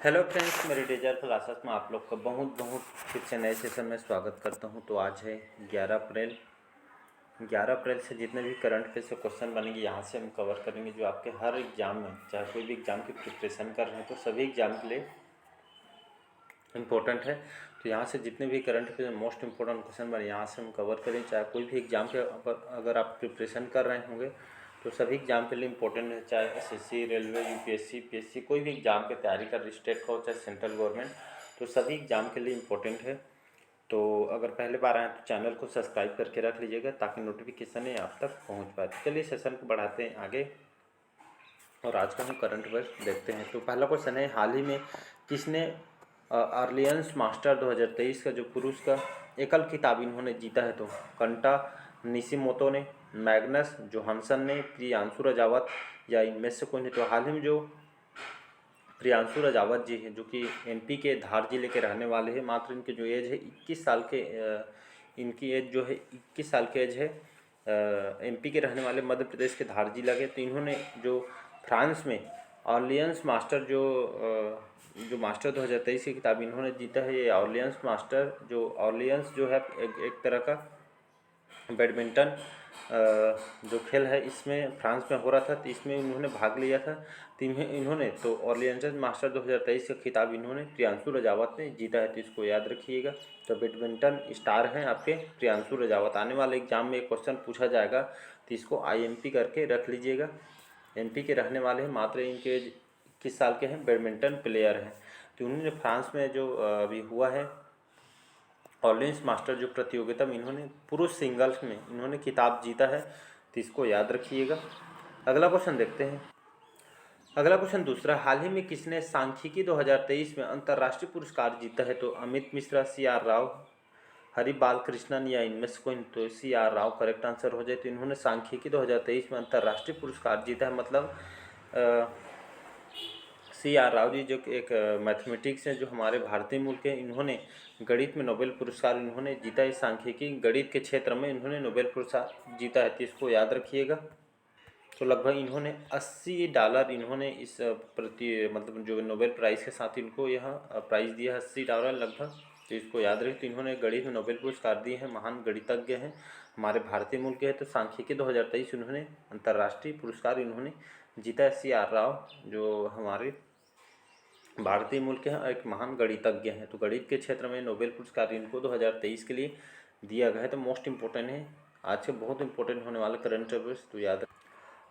Hello friends, मेरे डेजर classes में आप लोग का बहुत बहुत फिर से नए सेशन में स्वागत करता हूं। तो आज है 11 अप्रैल। 11 अप्रैल से जितने भी करंट अफेयर से क्वेश्चन बनेंगे यहाँ से हम कवर करेंगे, जो आपके हर एग्ज़ाम में, चाहे कोई भी एग्ज़ाम की प्रिपरेशन कर रहे हैं तो सभी एग्ज़ाम के लिए इम्पोर्टेंट है। तो यहाँ से जितने भी current affair most important question बने यहाँ से हम कवर करें। चाहे कोई भी एग्ज़ाम के अगर आप प्रिपरेशन कर रहे होंगे तो सभी एग्ज़ाम के लिए इम्पोर्टेंट है, चाहे एसएससी, रेलवे, यूपीएससी, पीएससी, कोई भी एग्ज़ाम की तैयारी कर रही, स्टेट का हो चाहे सेंट्रल गवर्नमेंट, तो सभी एग्ज़ाम के लिए इम्पोर्टेंट है। तो अगर पहले बार आए तो चैनल को सब्सक्राइब करके रख लीजिएगा ताकि नोटिफिकेशन ही आप तक पहुँच पाए। चलिए सेशन को बढ़ाते हैं आगे और आज का हम करंट अफेयर देखते हैं। तो पहला क्वेश्चन है, हाल ही में किसने अर्लियंस मास्टर 2023 का जो पुरुष का एकल खिताब इन्होंने जीता है? तो कंटा निशिमोतो ने, मैग्नस जोहानसन ने, प्रियांशु रजावत या इनमें से कोई नहीं। तो हाल ही में जो प्रियांशु रजावत जी हैं, जो कि एमपी के धार जिले के रहने वाले हैं, मात्र इनकी जो एज है 21 साल के, इनकी एज जो है 21 साल की एज है। एमपी के रहने वाले, मध्य प्रदेश के धार जिला के। तो इन्होंने जो फ्रांस में ऑर्लियंस मास्टर जो मास्टर 2023 की किताब इन्होंने जीता है। ये ऑर्लियंस जो है एक तरह का बैडमिंटन जो खेल है, इसमें फ्रांस में हो रहा था, तो इसमें इन्होंने भाग लिया था। तो इन्होंने तो ऑर्लियंस मास्टर 2023 का खिताब इन्होंने प्रियांशु रजावत ने जीता है, तो इसको याद रखिएगा। तो बैडमिंटन स्टार हैं आपके प्रियांशु रजावत। आने वाले एग्जाम में एक क्वेश्चन पूछा जाएगा तो इसको आईएमपी करके रख लीजिएगा। एमपी के रहने वाले हैं, मात्र इनके 21 साल के हैं, बैडमिंटन प्लेयर हैं। तो उन्होंने फ्रांस में जो अभी हुआ है ऑर्लियंस मास्टर जो प्रतियोगिता में इन्होंने पुरुष सिंगल्स में इन्होंने खिताब जीता है, तो इसको याद रखिएगा। अगला क्वेश्चन देखते हैं। अगला क्वेश्चन दूसरा, हाल ही में किसने सांख्यिकी 2023 में अंतर्राष्ट्रीय पुरस्कार जीता है? तो अमित मिश्रा, CR राव, हरि बालकृष्णन या इनमें से कोई। तो CR राव करेक्ट आंसर हो जाए। तो इन्होंने सांख्यिकी 2023 में अंतर्राष्ट्रीय पुरस्कार जीता है, मतलब CR राव जी जो कि एक मैथमेटिक्स हैं, जो हमारे भारतीय मूल के, इन्होंने गणित में नोबेल पुरस्कार इन्होंने जीता है। सांख्यिकी गणित के क्षेत्र में इन्होंने नोबेल पुरस्कार जीता है, तो इसको याद रखिएगा। तो लगभग इन्होंने $80 इन्होंने इस मतलब जो नोबेल प्राइज़ के साथ इनको यह प्राइज़ दिया है, $80 लगभग। तो इसको याद रखें। तो इन्होंने गणित में नोबेल पुरस्कार दिए हैं, महान गणितज्ञ हैं, हमारे भारतीय मूल के हैं। तो सांख्यिकी 2023 इन्होंने अंतर्राष्ट्रीय पुरस्कार इन्होंने जीता है। CR राव जो हमारे भारतीय मूल के हैं, एक महान गणितज्ञ हैं। तो गणित के क्षेत्र में नोबेल पुरस्कार इनको 2023 के लिए दिया गया है। तो मोस्ट इंपॉर्टेंट है, आज के बहुत इंपॉर्टेंट होने वाले करंट अफेयर्स, तो याद।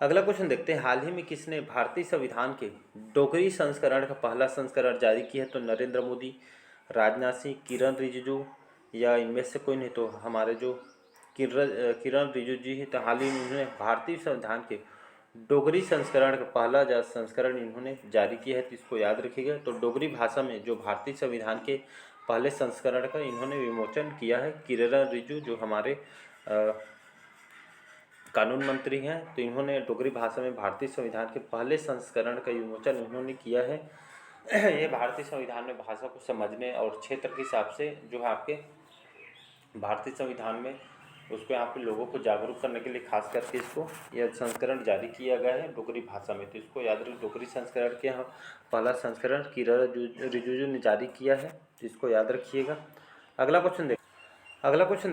अगला क्वेश्चन देखते हैं, हाल ही में किसने भारतीय संविधान के डोगरी संस्करण का पहला संस्करण जारी किया है? तो नरेंद्र मोदी, राजनाथ सिंह, किरण रिजिजू या इनमें से कोई नहीं। तो हमारे जो किरण रिजिजू जी हैं, तो हाल ही में उन्होंने भारतीय संविधान के डोगरी संस्करण का पहला संस्करण इन्होंने जारी किया है, तो इसको याद रखिएगा। तो डोगरी भाषा में जो भारतीय संविधान के पहले संस्करण का इन्होंने विमोचन किया है, किरण रिजिजू जो हमारे कानून मंत्री हैं। तो इन्होंने डोगरी भाषा में भारतीय संविधान के पहले संस्करण का विमोचन इन्होंने किया है। ये भारतीय संविधान में भाषा को समझने और क्षेत्र के हिसाब से जो है आपके भारतीय संविधान में उसको यहाँ पे लोगों को जागरूक करने के लिए खास करके इसको यह संस्करण जारी किया गया है डोगरी भाषा में। तो इसको याद रखिए, डोगरी संस्करण के यहाँ पहला संस्करण किरण रिजिजू ने जारी किया है, तो इसको याद रखिएगा। अगला क्वेश्चन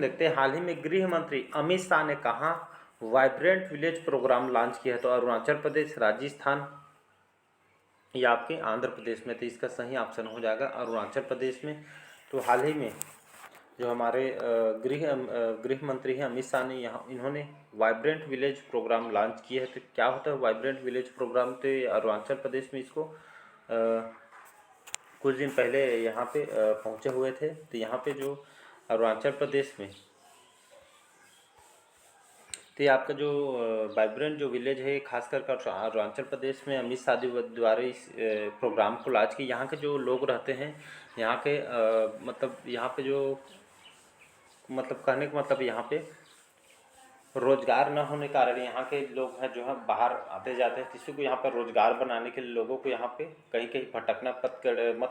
देखते हैं, हाल ही में गृह मंत्री अमित शाह ने कहाँ वाइब्रेंट विलेज प्रोग्राम लॉन्च किया है? तो अरुणाचल प्रदेश, राजस्थान या आपके आंध्र प्रदेश में। तो इसका सही ऑप्शन हो जाएगा अरुणाचल प्रदेश में। तो हाल ही में जो हमारे गृह मंत्री हैं अमित शाह ने इन्होंने वाइब्रेंट विलेज प्रोग्राम लॉन्च किया है। तो क्या होता है वाइब्रेंट विलेज प्रोग्राम? तो अरुणाचल प्रदेश में इसको कुछ दिन पहले यहाँ पे पहुँचे हुए थे। तो यहाँ पे जो अरुणाचल प्रदेश में, तो ये आपका जो वाइब्रेंट जो विलेज है, खास कर अरुणाचल प्रदेश में अमित शाह द्वारा इस प्रोग्राम को लॉन्च किया। यहाँ के जो लोग रहते हैं, यहाँ के मतलब यहाँ पे जो मतलब कहने का मतलब यहाँ पे रोजगार न होने के कारण यहाँ के लोग हैं जो है बाहर आते जाते हैं। किसी को यहाँ पर रोजगार बनाने के लिए लोगों को यहाँ पे कहीं कहीं भटकना मत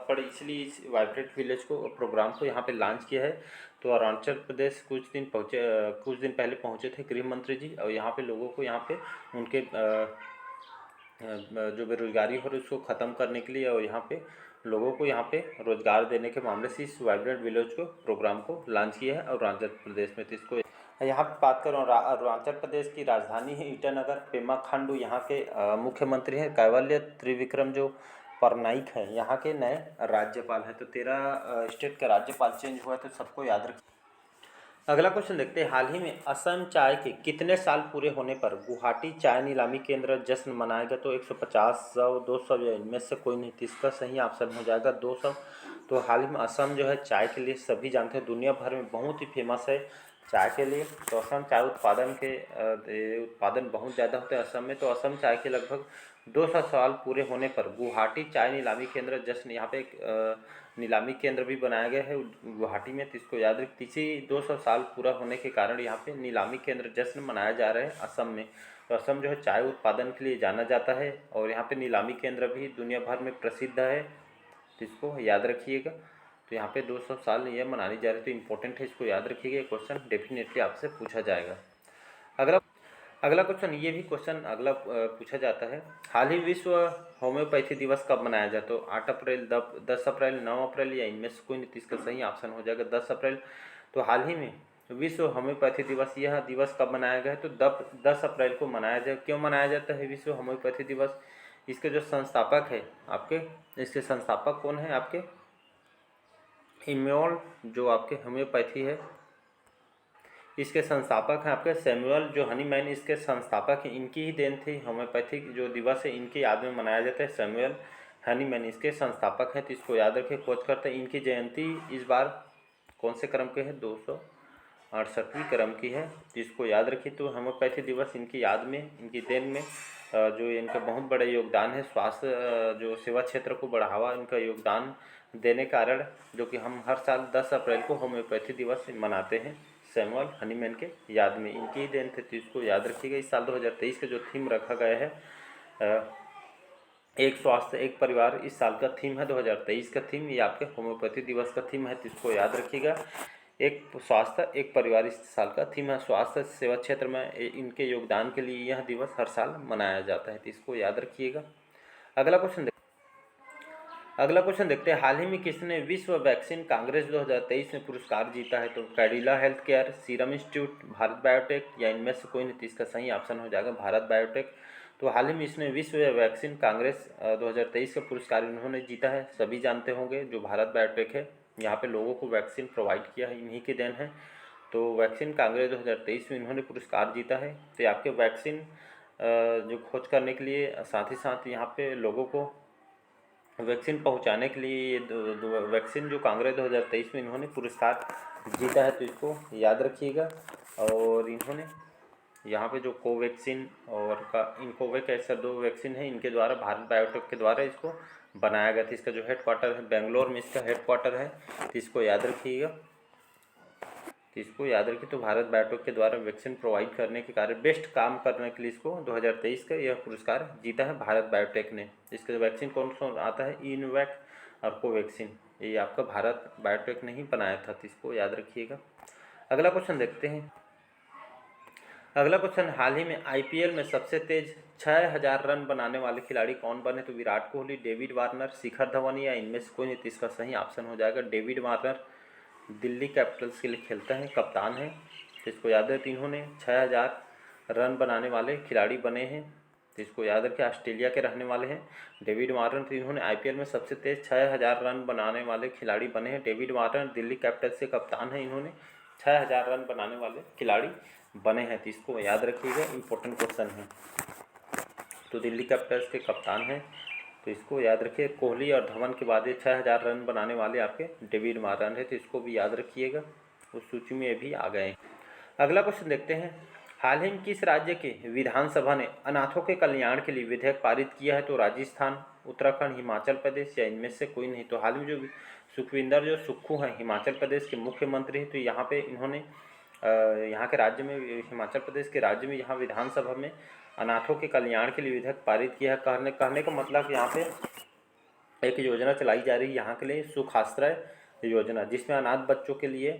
पड़े, इसलिए इस वाइब्रेंट विलेज को प्रोग्राम को यहाँ पे लॉन्च किया है। तो अरुणाचल प्रदेश कुछ दिन पहले पहुँचे थे गृह मंत्री जी, और यहाँ पे लोगों को यहाँ पे उनके जो बेरोजगारी हो रही है उसको ख़त्म करने के लिए और यहाँ पे लोगों को यहाँ पे रोजगार देने के मामले से इस वाइब्रेंट विलेज को प्रोग्राम को लॉन्च किया है। और अरुणाचल प्रदेश में तो इसको यहाँ पे बात करूँ, अरुणाचल प्रदेश की राजधानी है ईटानगर। पेमा खांडू यहाँ के मुख्यमंत्री हैं। कैवल्य त्रिविक्रम जो परनाइक है यहाँ के नए राज्यपाल हैं। तो 13 स्टेट का राज्यपाल चेंज हुआ है, तो सबको याद रखिए। अगला क्वेश्चन देखते हैं, हाल ही में असम चाय के कितने साल पूरे होने पर गुवाहाटी चाय नीलामी केंद्र जश्न मनाएगा? तो 150, 100, 200 या इनमें से कोई नहीं। तो इसका सही ऑप्शन हो जाएगा 200। तो हाल ही में असम जो है चाय के लिए सभी जानते हैं दुनिया भर में बहुत ही फेमस है चाय के लिए। तो असम चाय उत्पादन बहुत ज़्यादा होते हैं असम में। तो असम चाय के लगभग 200 साल पूरे होने पर गुवाहाटी चाय नीलामी केंद्र जश्न, यहाँ पे एक नीलामी केंद्र भी बनाया गया है गुवाहाटी में। तो इसको याद रख, इसी 200 साल पूरा होने के कारण यहाँ पे नीलामी केंद्र जश्न मनाया जा रहा है असम में। तो असम जो है चाय उत्पादन के लिए जाना जाता है और यहाँ पे नीलामी केंद्र भी दुनिया भर में प्रसिद्ध है। तो इसको याद रखिएगा। तो यहाँ पे 200 साल ये मनानी जा रही है, तो इम्पोर्टेंट है, इसको याद रखिएगा। ये क्वेश्चन डेफिनेटली आपसे पूछा जाएगा। अगला क्वेश्चन, ये भी क्वेश्चन अगला पूछा जाता है, हाल ही विश्व होम्योपैथी दिवस कब मनाया जाए? तो 8 अप्रैल, 10 अप्रैल, 9 अप्रैल या इनमें से कोई नहीं। इसका सही ऑप्शन हो जाएगा 10 अप्रैल। तो हाल ही में विश्व होम्योपैथी दिवस, यह दिवस कब मनाया गया है? तो 10 अप्रैल को मनाया जाए। क्यों मनाया जाता है विश्व होम्योपैथी दिवस? इसके जो संस्थापक है आपके, इसके संस्थापक कौन है आपके? इम्यूल, जो आपके होम्योपैथी है इसके संस्थापक हैं आपके सैमुअल जो हनीमैन, इसके संस्थापक हैं। इनकी ही देन थी होम्योपैथिक जो दिवस है, इनकी याद में मनाया जाता है। सैमुअल हनीमैन इसके संस्थापक हैं। तो इसको याद रखें। खोज करते हैं, इनकी जयंती इस बार कौन से क्रम के है? 268वीं क्रम की है। तो इसको याद रखिए। तो होम्योपैथी दिवस इनकी याद में, इनकी देन में जो इनका बहुत बड़ा योगदान है स्वास्थ्य जो सेवा क्षेत्र को बढ़ावा इनका योगदान देने कारण, जो कि हम हर साल 10 अप्रैल को होम्योपैथी दिवस मनाते हैं सैमुअल हनीमैन के याद में। इनकी ही देन थे। तो इसको याद रखिएगा। इस साल 2023 का जो थीम रखा गया है एक स्वास्थ्य एक परिवार, इस साल का थीम है 2023 का थीम, ये आपके होम्योपैथी दिवस का थीम है। तो इसको याद रखिएगा। एक स्वास्थ्य एक परिवार इस साल का थीम है। स्वास्थ्य सेवा क्षेत्र में इनके योगदान के लिए यह दिवस हर साल मनाया जाता है। तो इसको याद रखिएगा। अगला क्वेश्चन देखते हैं, हाल ही में किसने विश्व वैक्सीन कांग्रेस 2023 में पुरस्कार जीता है? तो Cadila health care, serum institute, Bharat biotech या इनमें से कोई नहीं। तो इसका सही ऑप्शन हो जाएगा भारत बायोटेक। तो हाल ही में इसने विश्व वैक्सीन कांग्रेस 2023 का पुरस्कार इन्होंने जीता है। सभी जानते होंगे जो भारत बायोटेक है, यहाँ पे लोगों को वैक्सीन प्रोवाइड किया है, इन्हीं के देन है। तो वैक्सीन कांग्रेस 2023 में इन्होंने पुरस्कार जीता है। तो आपके वैक्सीन जो खोज करने के लिए, साथ ही साथ यहाँ पे लोगों को वैक्सीन पहुंचाने के लिए वैक्सीन जो कांग्रेस 2023 में इन्होंने पुरस्कार जीता है। तो इसको याद रखिएगा। और इन्होंने यहाँ पे जो कोवैक्सीन और इनकोवैक ऐसा 2 वैक्सीन है, इनके द्वारा भारत बायोटेक के द्वारा इसको बनाया गया था। इसका जो हेडक्वार्टर है बेंगलोर में इसका हेडक्वार्टर है। तो इसको याद रखिएगा। तो भारत बायोटेक के द्वारा वैक्सीन प्रोवाइड करने के कार्य बेस्ट काम करने के लिए इसको 2023 का यह पुरस्कार जीता है भारत बायोटेक ने। इसका वैक्सीन कौन सा आता है? इनवैक और कोवैक्सीन, ये आपका भारत बायोटेक ने ही बनाया था। तो इसको याद रखिएगा। अगला क्वेश्चन देखते हैं। हाल ही में आईपीएल में सबसे तेज 6000 रन बनाने वाले खिलाड़ी कौन बने? तो विराट कोहली, डेविड वार्नर, शिखर धवन या इनमें से कोई नहीं। तो इसका सही ऑप्शन हो जाएगा डेविड वार्नर। दिल्ली कैपिटल्स के लिए खेलता है, कप्तान है। तो इसको याद रखें। इन्होंने 6000 रन बनाने वाले खिलाड़ी बने हैं। तो इसको याद रखें। ऑस्ट्रेलिया के रहने वाले हैं डेविड वार्नर। तो इन्होंने आईपीएल में सबसे तेज 6000 रन बनाने वाले खिलाड़ी बने हैं। डेविड वार्नर दिल्ली कैपिटल्स के कप्तान हैं। इन्होंने 6000 रन बनाने वाले खिलाड़ी बने हैं। तो इसको याद रखिएगा, इम्पोर्टेंट क्वेश्चन है। तो दिल्ली कैपिटल्स के कप्तान हैं। तो इसको याद रखिए। कोहली और धवन के बाद 6000 रन बनाने वाले आपके डेविड वार्नर है। तो इसको भी याद रखिएगा, उस सूची में भी आ गए। अगला क्वेश्चन देखते हैं, हाल ही में किस राज्य के विधानसभा ने अनाथों के कल्याण के लिए विधेयक पारित किया है? तो राजस्थान, उत्तराखंड, हिमाचल प्रदेश या इनमें से कोई नहीं। तो हाल में जो सुखविंदर जो सुक्खू हैं हिमाचल प्रदेश के मुख्यमंत्री हैं, तो यहाँ पे इन्होंने यहाँ के राज्य में, हिमाचल प्रदेश के राज्य में यहाँ विधानसभा में अनाथों के कल्याण के लिए विधेयक पारित किया है। कहने का मतलब यहाँ पे एक योजना चलाई जा रही है यहाँ के लिए, सुखाश्रय योजना, जिसमें अनाथ बच्चों के लिए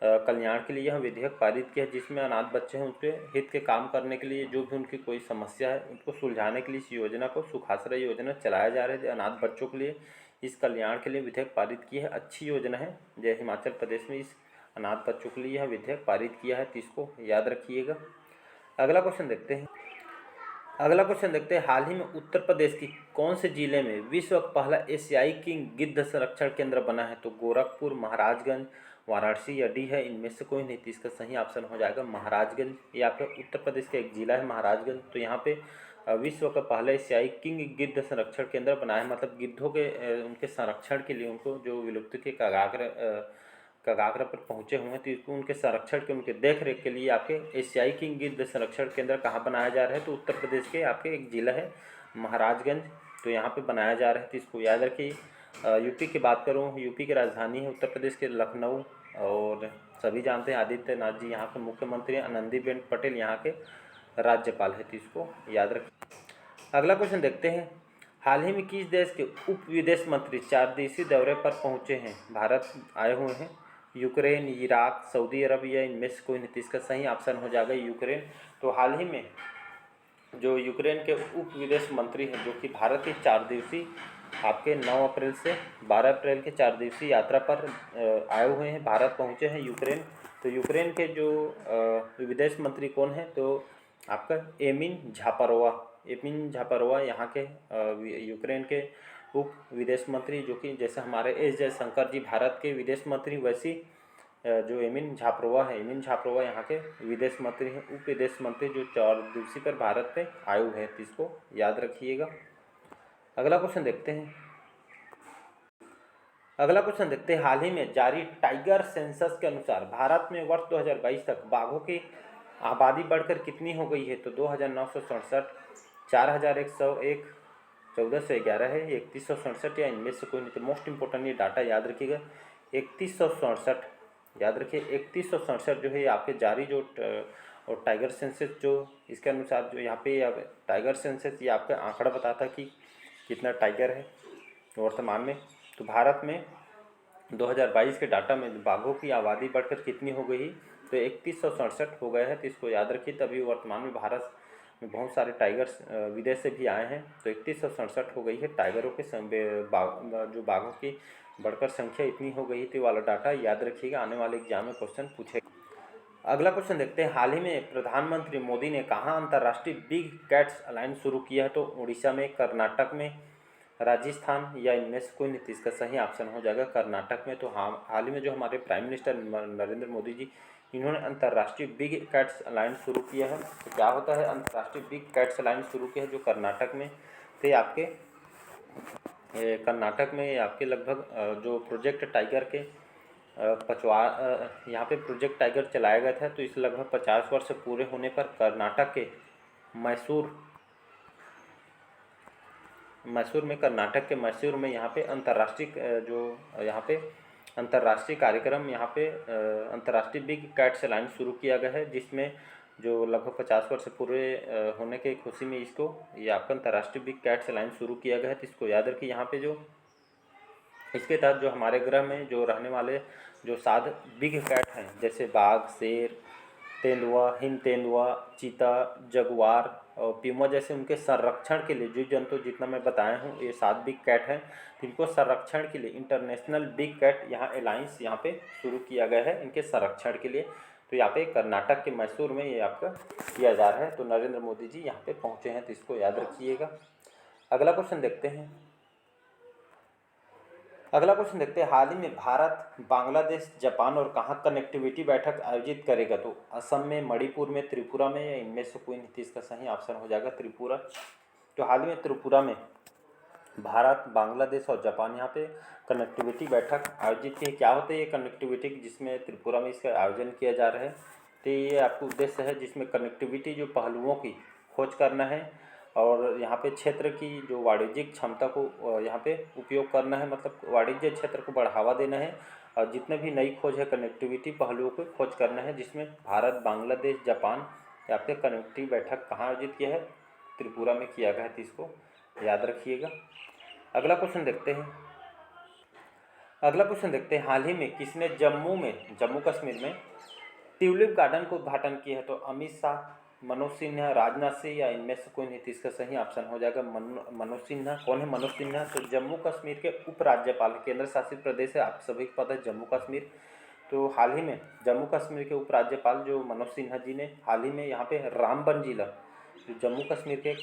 कल्याण के लिए यह विधेयक पारित किया है, जिसमें अनाथ बच्चे हैं उनके हित के काम करने के लिए, जो भी उनकी कोई समस्या है उनको सुलझाने के लिए इस योजना को सुखाश्रय योजना चलाया जा रहा है अनाथ बच्चों के लिए। इस कल्याण के लिए विधेयक पारित की है, अच्छी योजना है। जय हिमाचल प्रदेश में इस अनाथ बच्चों के लिए यह विधेयक पारित किया है, तो इसको याद रखिएगा। अगला क्वेश्चन देखते हैं। हाल ही में उत्तर प्रदेश की कौन से जिले में विश्व का पहला एशियाई किंग गिद्ध संरक्षण केंद्र बना है? तो गोरखपुर, महाराजगंज, वाराणसी या डी है, इनमें से कोई नहीं। तो इसका सही ऑप्शन हो जाएगा महाराजगंज। ये आपका उत्तर प्रदेश का एक जिला है महाराजगंज। तो यहाँ पे विश्व का पहला एशियाई किंग गिद्ध संरक्षण केंद्र बना है, मतलब गिद्धों के उनके संरक्षण के लिए, उनको जो विलुप्ति के कगार पर पहुँचे हुए हैं, तो इसको उनके संरक्षण के, उनके देख रेख के लिए आपके एशियाई किंग गिद्ध संरक्षण केंद्र कहाँ बनाया जा रहा है? तो उत्तर प्रदेश के आपके एक जिला है महाराजगंज, तो यहाँ पे बनाया जा रहा है, तो इसको याद रखिए। यूपी की बात करूँ, यूपी की राजधानी है उत्तर प्रदेश के लखनऊ, और सभी जानते हैं आदित्यनाथ जी यहाँ के मुख्यमंत्री हैं, आनंदीबेन पटेल यहाँ के राज्यपाल है, तो इसको याद रखिए। अगला क्वेश्चन देखते हैं। हाल ही में किस देश के उप विदेश मंत्री 4 दिवसीय दौरे पर पहुंचे हैं, भारत आए हुए हैं? यूक्रेन, इराक, सऊदी अरब या इनमें से कोई नहीं। इसका सही ऑप्शन हो जाएगा यूक्रेन। तो हाल ही में जो यूक्रेन के उप विदेश मंत्री हैं, जो कि भारत की 4 दिवसीय आपके 9 अप्रैल से 12 अप्रैल के 4 दिवसीय यात्रा पर आए हुए हैं, भारत पहुंचे हैं यूक्रेन। तो यूक्रेन के जो विदेश मंत्री कौन है? तो आपका एमिन झापारोवा यहाँ के यूक्रेन के उप विदेश मंत्री, जो कि जैसे हमारे एस जयशंकर जी भारत के विदेश मंत्री, वैसी जो एमिन झापरोवा यहाँ के विदेश मंत्री हैं, उप विदेश मंत्री, जो 4 दिवसीय पर भारत पे आए हुए हैं, तो इसको याद रखिएगा। अगला क्वेश्चन देखते हैं। हाल ही में जारी टाइगर सेंसस के अनुसार भारत में वर्ष 2022 तक बाघों की आबादी बढ़कर कितनी हो गई है? तो 2967, 4101, 1411 है, 3167 या इनमें से कोई नहीं। तो मोस्ट इंपॉर्टेंट ये डाटा याद रखिएगा, 3167 याद रखिए। 3167 जो है आपके जारी जो और टाइगर सेंसस जो इसके अनुसार जो यहाँ पे टाइगर सेंसस ये आपका आंकड़ा बताता है कि कितना टाइगर है वर्तमान में। तो भारत में 2022 के डाटा में बाघों की आबादी बढ़कर कितनी हो गई? तो 3167 हो गया है, तो इसको याद रखिए। तभी वर्तमान में भारत में बहुत सारे टाइगर्स विदेश से भी आए हैं, तो 3167 हो गई है टाइगरों के जो बाघों की बढ़कर संख्या इतनी हो गई थी वाला डाटा याद रखिएगा, आने वाले एग्जाम में क्वेश्चन पूछेगा। अगला क्वेश्चन देखते हैं। हाल ही में प्रधानमंत्री मोदी ने कहाँ अंतर्राष्ट्रीय बिग कैट्स अलायंस शुरू किया है? तो उड़ीसा में, कर्नाटक में, राजस्थान या इनमें से कोई नहीं। इसका सही ऑप्शन हो जाएगा कर्नाटक में। तो हाँ, हाल ही में जो हमारे प्राइम मिनिस्टर नरेंद्र मोदी जी, इन्होंने अंतर्राष्ट्रीय बिग कैट्स अलायंस शुरू किया है। तो क्या होता है अंतर्राष्ट्रीय बिग कैट्स अलायंस शुरू किया है जो कर्नाटक में, तो आपके कर्नाटक में आपके लगभग जो प्रोजेक्ट टाइगर के यहाँ पे प्रोजेक्ट टाइगर चलाया गया था। तो इस लगभग 50 वर्ष पूरे होने पर कर्नाटक के मैसूर में यहाँ पे अंतर्राष्ट्रीय कार्यक्रम अंतर्राष्ट्रीय बिग कैट्स अलायंस शुरू किया गया है, जिसमें जो लगभग 50 वर्ष पूरे होने के खुशी में ये आपका अंतर्राष्ट्रीय बिग कैट्स अलायंस शुरू किया गया है। तो इसको याद रखिए। यहाँ पे जो इसके तहत जो हमारे ग्रह में जो रहने वाले जो 7 बिग कैट हैं, जैसे बाघ, शेर, तेंदुआ, हिम तेंदुआ, चीता, जगुआर और प्यूमा जैसे उनके संरक्षण के लिए जीव जंतु जितना मैं बताया हूँ, ये 7 बिग कैट हैं। इनको संरक्षण के लिए इंटरनेशनल बिग कैट अलायंस यहाँ पे शुरू किया गया है इनके संरक्षण के लिए। तो यहाँ पे कर्नाटक के मैसूर में ये आपका किया जा रहा है। तो नरेंद्र मोदी जी यहाँ पे पहुँचे हैं, तो इसको याद रखिएगा। अगला क्वेश्चन देखते हैं। हाल ही में भारत, बांग्लादेश, जापान और कहाँ कनेक्टिविटी बैठक आयोजित करेगा? तो असम में, मणिपुर में, त्रिपुरा में या इनमें से कोई नहीं। इसका सही ऑप्शन हो जाएगा त्रिपुरा। तो हाल ही में त्रिपुरा में भारत, बांग्लादेश और जापान यहाँ पे कनेक्टिविटी बैठक आयोजित की। क्या होता है ये कनेक्टिविटी, जिसमें त्रिपुरा में इसका आयोजन किया जा रहा है? तो ये आपका उद्देश्य है जिसमें कनेक्टिविटी जो पहलुओं की खोज करना है और यहाँ पे क्षेत्र की जो वाणिज्यिक क्षमता को यहाँ पे उपयोग करना है, मतलब वाणिज्य क्षेत्र को बढ़ावा देना है और जितने भी नई खोज है कनेक्टिविटी पहलुओं को खोज करना है, जिसमें भारत, बांग्लादेश, जापान यहाँ पे कनेक्टिविटी बैठक कहाँ आयोजित किया है? त्रिपुरा में किया गया है। तो इसको याद रखिएगा। अगला क्वेश्चन देखते हैं। अगला क्वेश्चन देखते हैं, हाल ही में किसने जम्मू कश्मीर में ट्यूलिप गार्डन का उद्घाटन किया है? तो अमित शाह, मनोज सिन्हा, राजनाथ सिंह या इनमें से कोई नहीं। तो इसका सही ऑप्शन हो जाएगा मनोज सिन्हा। कौन है मनोज सिन्हा? तो जम्मू कश्मीर के उपराज्यपाल, केंद्र शासित प्रदेश है, आप सभी को पता है जम्मू कश्मीर। तो हाल ही में जम्मू कश्मीर के उपराज्यपाल जो मनोज सिन्हा जी ने हाल ही में यहाँ पे रामबन जिला, जो जम्मू कश्मीर के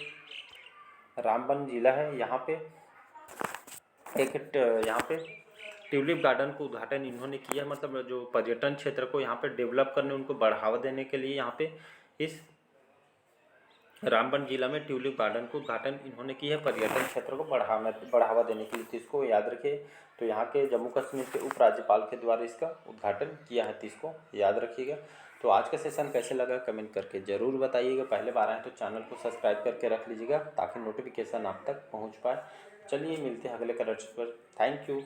रामबन जिला है, यहाँ पे यहाँ पे ट्यूलिप गार्डन को उद्घाटन इन्होंने किया। मतलब जो पर्यटन क्षेत्र को यहाँ पे डेवलप करने, उनको बढ़ावा देने के लिए यहाँ पे इस रामबन जिला में ट्यूलिप गार्डन को उद्घाटन इन्होंने किया है, पर्यटन क्षेत्र को बढ़ावा देने के लिए। तो इसको याद रखिए। तो यहाँ के जम्मू कश्मीर के उपराज्यपाल के द्वारा इसका उद्घाटन किया है, तो इसको याद रखिएगा। तो आज का सेशन कैसे लगा कमेंट करके ज़रूर बताइएगा। पहले बार आए तो चैनल को सब्सक्राइब करके रख लीजिएगा ताकि नोटिफिकेशन आप तक पहुँच पाए। चलिए मिलते हैं अगले करंट पर। Thank you.